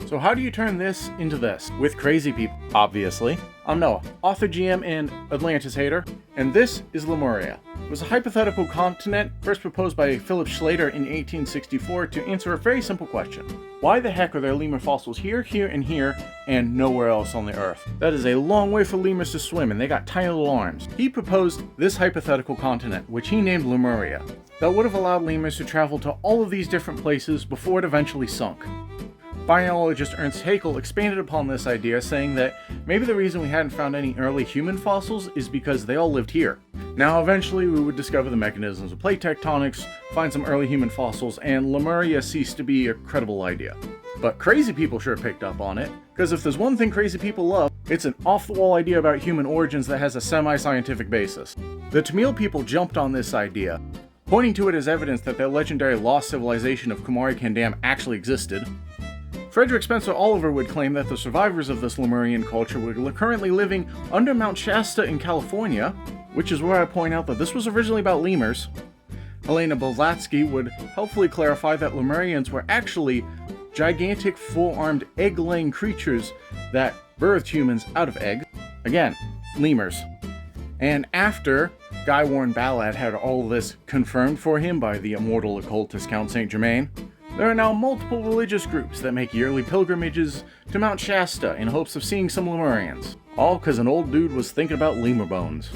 So how do you turn this into this? With crazy people, obviously. I'm Noah, author, GM, and Atlantis hater, and this is Lemuria. It was a hypothetical continent first proposed by Philip Schlater in 1864 to answer a very simple question. Why the heck are there lemur fossils here, and here, and nowhere else on the Earth? That is a long way for lemurs to swim, and they got tiny little arms. He proposed this hypothetical continent, which he named Lemuria, that would have allowed lemurs to travel to all of these different places before it eventually sunk. Biologist Ernst Haeckel expanded upon this idea, saying that maybe the reason we hadn't found any early human fossils is because they all lived here. Now eventually we would discover the mechanisms of plate tectonics, find some early human fossils, and Lemuria ceased to be a credible idea. But crazy people sure picked up on it, because if there's one thing crazy people love, it's an off-the-wall idea about human origins that has a semi-scientific basis. The Tamil people jumped on this idea, pointing to it as evidence that their legendary lost civilization of Kumarikandam actually existed. Frederick Spencer Oliver would claim that the survivors of this Lemurian culture were currently living under Mount Shasta in California, which is where I point out that this was originally about lemurs. Helena Blavatsky would helpfully clarify that Lemurians were actually gigantic, full-armed, egg-laying creatures that birthed humans out of eggs. Again, lemurs. And after Guy Warren Ballard had all of this confirmed for him by the immortal occultist Count Saint Germain, there are now multiple religious groups that make yearly pilgrimages to Mount Shasta in hopes of seeing some Lemurians. All because an old dude was thinking about lemur bones.